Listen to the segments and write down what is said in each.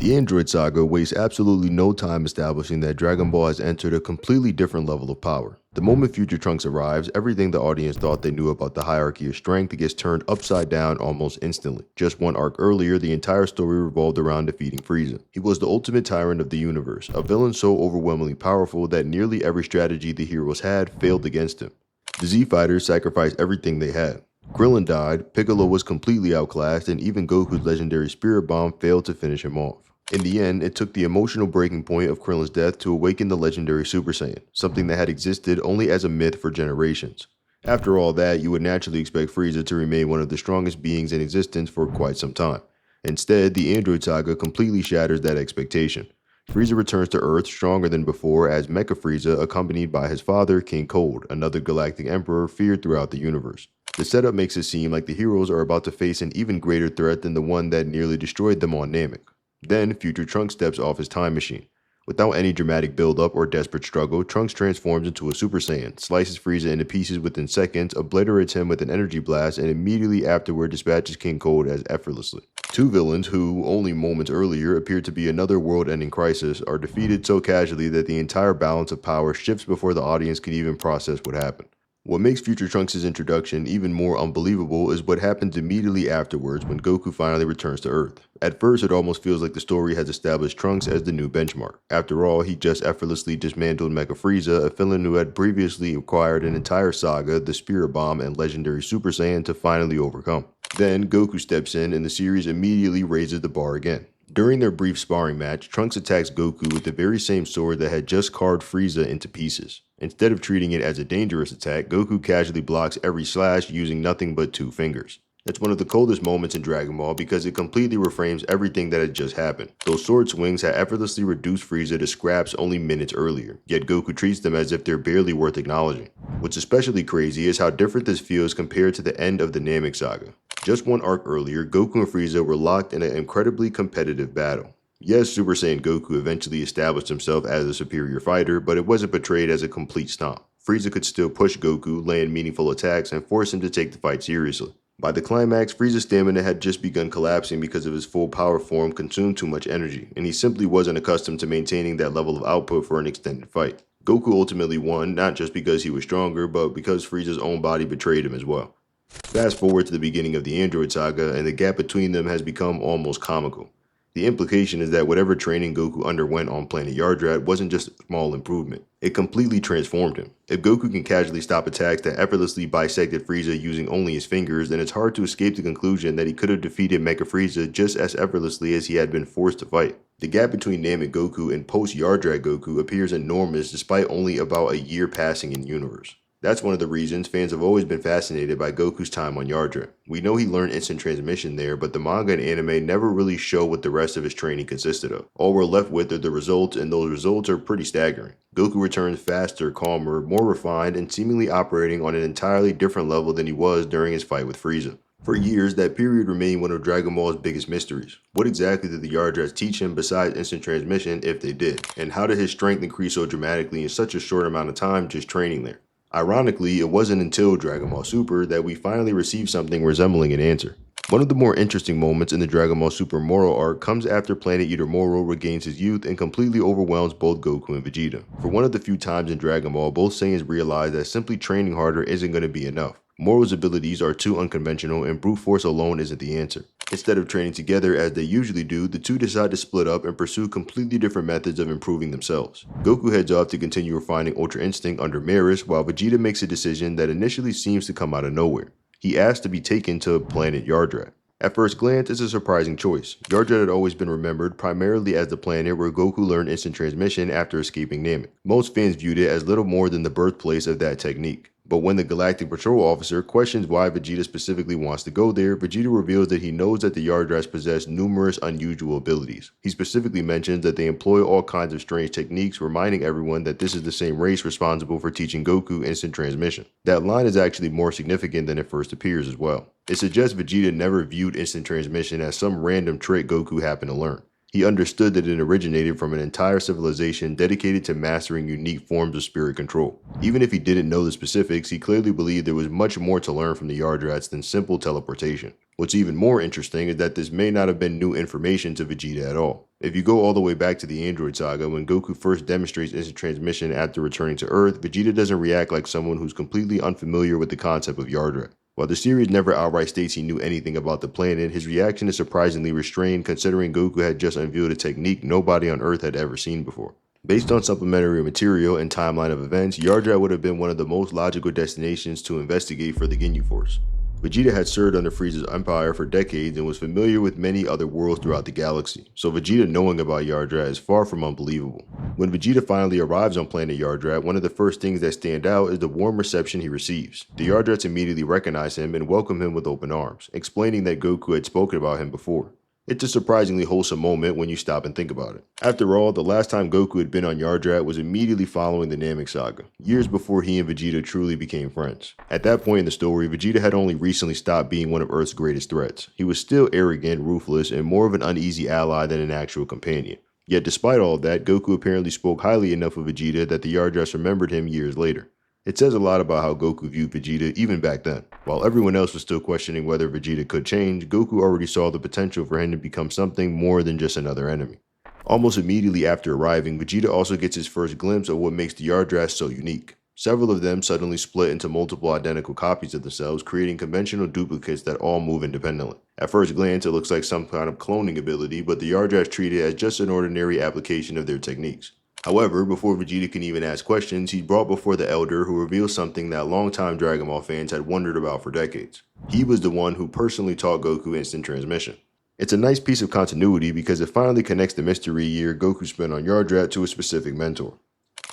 The Android saga wastes absolutely no time establishing that Dragon Ball has entered a completely different level of power. The moment Future Trunks arrives, everything the audience thought they knew about the hierarchy of strength gets turned upside down almost instantly. Just one arc earlier, the entire story revolved around defeating Frieza. He was the ultimate tyrant of the universe, a villain so overwhelmingly powerful that nearly every strategy the heroes had failed against him. The Z-Fighters sacrificed everything they had. Krillin died, Piccolo was completely outclassed, and even Goku's legendary Spirit Bomb failed to finish him off. In the end, it took the emotional breaking point of Krillin's death to awaken the legendary Super Saiyan, something that had existed only as a myth for generations. After all that, you would naturally expect Frieza to remain one of the strongest beings in existence for quite some time. Instead, the Android saga completely shatters that expectation. Frieza returns to Earth stronger than before as Mecha Frieza, accompanied by his father, King Cold, another galactic emperor feared throughout the universe. The setup makes it seem like the heroes are about to face an even greater threat than the one that nearly destroyed them on Namek. Then, Future Trunks steps off his time machine. Without any dramatic build-up or desperate struggle, Trunks transforms into a Super Saiyan, slices Frieza into pieces within seconds, obliterates him with an energy blast, and immediately afterward dispatches King Cold as effortlessly. Two villains who, only moments earlier, appeared to be another world-ending crisis, are defeated so casually that the entire balance of power shifts before the audience can even process what happened. What makes Future Trunks' introduction even more unbelievable is what happens immediately afterwards when Goku finally returns to Earth. At first, it almost feels like the story has established Trunks as the new benchmark. After all, he just effortlessly dismantled Mecha Frieza, a villain who had previously acquired an entire saga, the Spirit Bomb and legendary Super Saiyan, to finally overcome. Then, Goku steps in and the series immediately raises the bar again. During their brief sparring match, Trunks attacks Goku with the very same sword that had just carved Frieza into pieces. Instead of treating it as a dangerous attack, Goku casually blocks every slash using nothing but 2 fingers. That's one of the coldest moments in Dragon Ball because it completely reframes everything that had just happened. Those sword swings had effortlessly reduced Frieza to scraps only minutes earlier, yet Goku treats them as if they're barely worth acknowledging. What's especially crazy is how different this feels compared to the end of the Namek saga. Just one arc earlier, Goku and Frieza were locked in an incredibly competitive battle. Yes, Super Saiyan Goku eventually established himself as a superior fighter, but it wasn't portrayed as a complete stomp. Frieza could still push Goku, land meaningful attacks, and force him to take the fight seriously. By the climax, Frieza's stamina had just begun collapsing because of his full power form consumed too much energy, and he simply wasn't accustomed to maintaining that level of output for an extended fight. Goku ultimately won, not just because he was stronger, but because Frieza's own body betrayed him as well. Fast forward to the beginning of the Android saga, and the gap between them has become almost comical. The implication is that whatever training Goku underwent on planet Yardrat wasn't just a small improvement. It completely transformed him. If Goku can casually stop attacks that effortlessly bisected Frieza using only his fingers, then it's hard to escape the conclusion that he could have defeated Mecha Frieza just as effortlessly as he had been forced to fight. The gap between Namek Goku and post-Yardrat Goku appears enormous despite only about a year passing in universe. That's one of the reasons fans have always been fascinated by Goku's time on Yardrat. We know he learned instant transmission there, but the manga and anime never really show what the rest of his training consisted of. All we're left with are the results, and those results are pretty staggering. Goku returns faster, calmer, more refined, and seemingly operating on an entirely different level than he was during his fight with Frieza. For years, that period remained one of Dragon Ball's biggest mysteries. What exactly did the Yardrats teach him besides instant transmission, if they did? And how did his strength increase so dramatically in such a short amount of time just training there? Ironically, it wasn't until Dragon Ball Super that we finally received something resembling an answer. One of the more interesting moments in the Dragon Ball Super Moro arc comes after Planet Eater Moro regains his youth and completely overwhelms both Goku and Vegeta. For one of the few times in Dragon Ball, both Saiyans realize that simply training harder isn't going to be enough. Moro's abilities are too unconventional and brute force alone isn't the answer. Instead of training together as they usually do, the two decide to split up and pursue completely different methods of improving themselves. Goku heads off to continue refining Ultra Instinct under Maris, while Vegeta makes a decision that initially seems to come out of nowhere. He asks to be taken to planet Yardrat. At first glance, it's a surprising choice. Yardrat had always been remembered primarily as the planet where Goku learned instant transmission after escaping Namek. Most fans viewed it as little more than the birthplace of that technique. But when the Galactic Patrol Officer questions why Vegeta specifically wants to go there, Vegeta reveals that he knows that the Yardrats possess numerous unusual abilities. He specifically mentions that they employ all kinds of strange techniques, reminding everyone that this is the same race responsible for teaching Goku instant transmission. That line is actually more significant than it first appears as well. It suggests Vegeta never viewed instant transmission as some random trick Goku happened to learn. He understood that it originated from an entire civilization dedicated to mastering unique forms of spirit control. Even if he didn't know the specifics, he clearly believed there was much more to learn from the Yardrats than simple teleportation. What's even more interesting is that this may not have been new information to Vegeta at all. If you go all the way back to the Android saga, when Goku first demonstrates instant transmission after returning to Earth, Vegeta doesn't react like someone who's completely unfamiliar with the concept of Yardrat. While the series never outright states he knew anything about the planet, his reaction is surprisingly restrained considering Goku had just unveiled a technique nobody on Earth had ever seen before. Based on supplementary material and timeline of events, Yardrat would have been one of the most logical destinations to investigate for the Ginyu Force. Vegeta had served under Frieza's empire for decades and was familiar with many other worlds throughout the galaxy, so Vegeta knowing about Yardrat is far from unbelievable. When Vegeta finally arrives on planet Yardrat, one of the first things that stand out is the warm reception he receives. The Yardrats immediately recognize him and welcome him with open arms, explaining that Goku had spoken about him before. It's a surprisingly wholesome moment when you stop and think about it. After all, the last time Goku had been on Yardrat was immediately following the Namek saga, years before he and Vegeta truly became friends. At that point in the story, Vegeta had only recently stopped being one of Earth's greatest threats. He was still arrogant, ruthless, and more of an uneasy ally than an actual companion. Yet despite all of that, Goku apparently spoke highly enough of Vegeta that the Yardrats remembered him years later. It says a lot about how Goku viewed Vegeta even back then. While everyone else was still questioning whether Vegeta could change, Goku already saw the potential for him to become something more than just another enemy. Almost immediately after arriving, Vegeta also gets his first glimpse of what makes the Yardrats so unique. Several of them suddenly split into multiple identical copies of themselves, creating conventional duplicates that all move independently. At first glance, it looks like some kind of cloning ability, but the Yardrats treat it as just an ordinary application of their techniques. However, before Vegeta can even ask questions, he's brought before the Elder, who reveals something that longtime Dragon Ball fans had wondered about for decades. He was the one who personally taught Goku instant transmission. It's a nice piece of continuity because it finally connects the mystery year Goku spent on Yardrat to a specific mentor.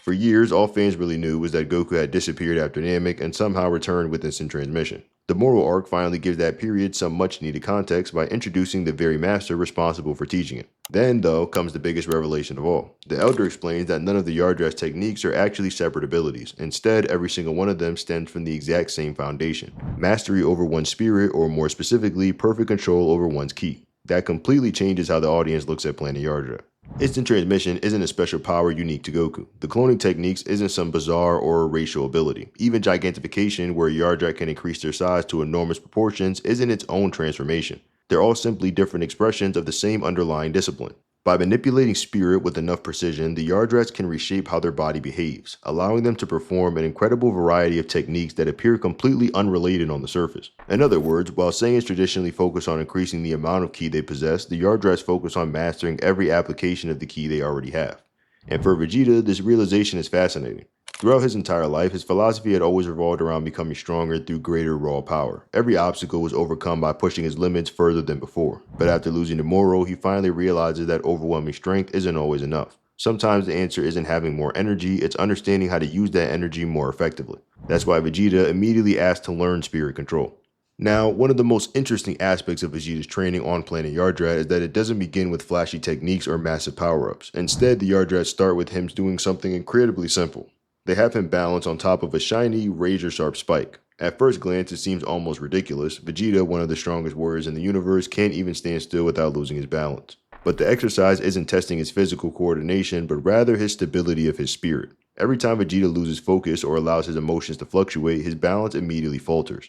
For years, all fans really knew was that Goku had disappeared after Namek and somehow returned with instant transmission. The moral arc finally gives that period some much needed context by introducing the very master responsible for teaching it. Then, though, comes the biggest revelation of all. The Elder explains that none of the Yardrat's techniques are actually separate abilities. Instead, every single one of them stems from the exact same foundation: mastery over one's spirit, or more specifically, perfect control over one's ki. That completely changes how the audience looks at Planet Yardrat. Instant transmission isn't a special power unique to Goku. The cloning techniques isn't some bizarre or racial ability. Even gigantification, where Yardrat can increase their size to enormous proportions, isn't its own transformation. They're all simply different expressions of the same underlying discipline. By manipulating spirit with enough precision, the Yardrats can reshape how their body behaves, allowing them to perform an incredible variety of techniques that appear completely unrelated on the surface. In other words, while Saiyans traditionally focus on increasing the amount of ki they possess, the Yardrats focus on mastering every application of the ki they already have. And for Vegeta, this realization is fascinating. Throughout his entire life, his philosophy had always revolved around becoming stronger through greater raw power. Every obstacle was overcome by pushing his limits further than before. But after losing to Moro, he finally realizes that overwhelming strength isn't always enough. Sometimes the answer isn't having more energy, it's understanding how to use that energy more effectively. That's why Vegeta immediately asked to learn spirit control. Now, one of the most interesting aspects of Vegeta's training on planet Yardrat is that it doesn't begin with flashy techniques or massive power-ups. Instead, the Yardrats start with him doing something incredibly simple. They have him balance on top of a shiny, razor-sharp spike. At first glance, it seems almost ridiculous. Vegeta, one of the strongest warriors in the universe, can't even stand still without losing his balance. But the exercise isn't testing his physical coordination, but rather his stability of his spirit. Every time Vegeta loses focus or allows his emotions to fluctuate, his balance immediately falters.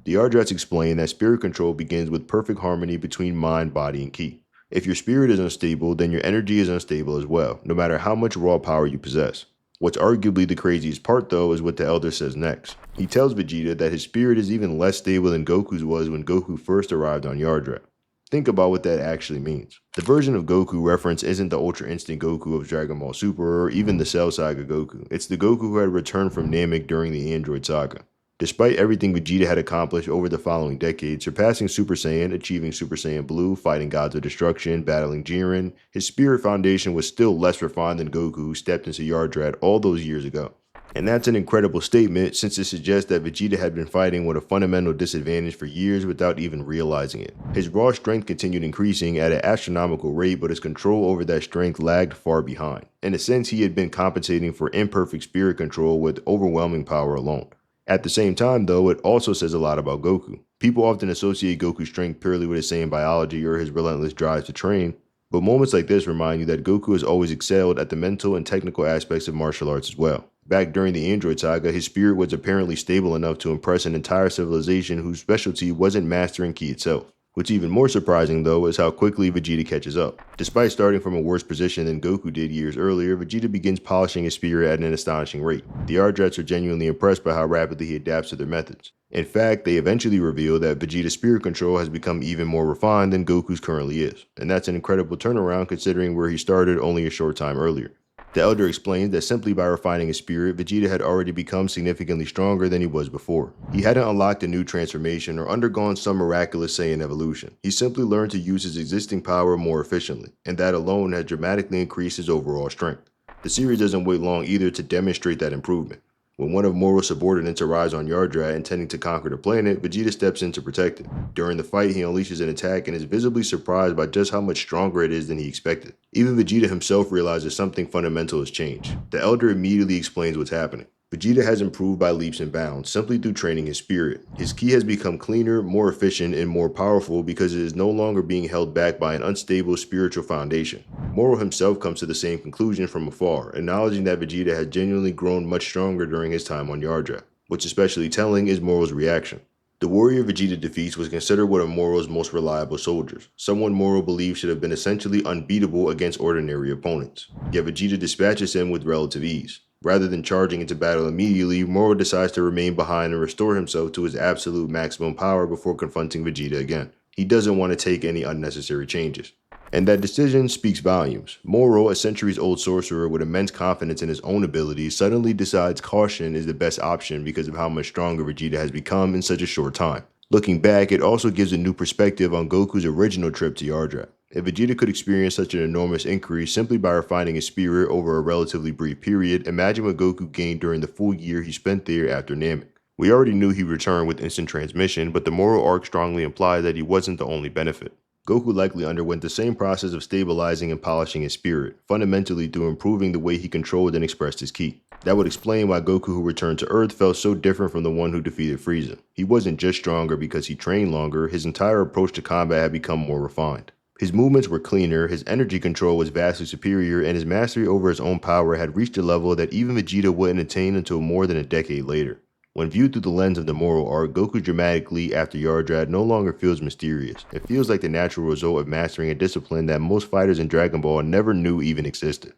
The Yardrats explain that spirit control begins with perfect harmony between mind, body, and ki. If your spirit is unstable, then your energy is unstable as well, no matter how much raw power you possess. What's arguably the craziest part, though, is what the Elder says next. He tells Vegeta that his spirit is even less stable than Goku's was when Goku first arrived on Yardrat. Think about what that actually means. The version of Goku referenced isn't the Ultra Instinct Goku of Dragon Ball Super or even the Cell Saga Goku. It's the Goku who had returned from Namek during the Android Saga. Despite everything Vegeta had accomplished over the following decades, surpassing Super Saiyan, achieving Super Saiyan Blue, fighting gods of destruction, battling Jiren, his spirit foundation was still less refined than Goku, who stepped into Yardrat all those years ago. And that's an incredible statement, since it suggests that Vegeta had been fighting with a fundamental disadvantage for years without even realizing it. His raw strength continued increasing at an astronomical rate, but his control over that strength lagged far behind. In a sense, he had been compensating for imperfect spirit control with overwhelming power alone. At the same time, though, it also says a lot about Goku. People often associate Goku's strength purely with his Saiyan biology or his relentless drive to train, But moments like this remind you that Goku has always excelled at the mental and technical aspects of martial arts as well. Back during the Android saga, his spirit was apparently stable enough to impress an entire civilization whose specialty wasn't mastering ki itself. What's even more surprising, though, is how quickly Vegeta catches up. Despite starting from a worse position than Goku did years earlier, Vegeta begins polishing his spirit at an astonishing rate. The Yardrats are genuinely impressed by how rapidly he adapts to their methods. In fact, they eventually reveal that Vegeta's spirit control has become even more refined than Goku's currently is, and that's an incredible turnaround considering where he started only a short time earlier. The Elder explains that simply by refining his spirit, Vegeta had already become significantly stronger than he was before. He hadn't unlocked a new transformation or undergone some miraculous Saiyan evolution. He simply learned to use his existing power more efficiently, and that alone had dramatically increased his overall strength. The series doesn't wait long either to demonstrate that improvement. When one of Moro's subordinates arrives on Yardrat intending to conquer the planet, Vegeta steps in to protect it. During the fight, he unleashes an attack and is visibly surprised by just how much stronger it is than he expected. Even Vegeta himself realizes something fundamental has changed. The Elder immediately explains what's happening. Vegeta has improved by leaps and bounds simply through training his spirit. His ki has become cleaner, more efficient, and more powerful because it is no longer being held back by an unstable spiritual foundation. Moro himself comes to the same conclusion from afar, acknowledging that Vegeta had genuinely grown much stronger during his time on Yardrat. What's especially telling is Moro's reaction. The warrior Vegeta defeats was considered one of Moro's most reliable soldiers, someone Moro believed should have been essentially unbeatable against ordinary opponents. Yet Vegeta dispatches him with relative ease. Rather than charging into battle immediately, Moro decides to remain behind and restore himself to his absolute maximum power before confronting Vegeta again. He doesn't want to take any unnecessary changes. And that decision speaks volumes. Moro, a centuries-old sorcerer with immense confidence in his own abilities, suddenly decides caution is the best option because of how much stronger Vegeta has become in such a short time. Looking back, it also gives a new perspective on Goku's original trip to Yardrat. If Vegeta could experience such an enormous increase simply by refining his spirit over a relatively brief period, imagine what Goku gained during the full year he spent there after Namek. We already knew he returned with instant transmission, but the Moro arc strongly implied that he wasn't the only benefit. Goku likely underwent the same process of stabilizing and polishing his spirit, fundamentally through improving the way he controlled and expressed his ki. That would explain why Goku who returned to Earth felt so different from the one who defeated Frieza. He wasn't just stronger because he trained longer, his entire approach to combat had become more refined. His movements were cleaner, his energy control was vastly superior, and his mastery over his own power had reached a level that even Vegeta wouldn't attain until more than a decade later. When viewed through the lens of the Moro arc, Goku dramatically after Yardrat no longer feels mysterious. It feels like the natural result of mastering a discipline that most fighters in Dragon Ball never knew even existed.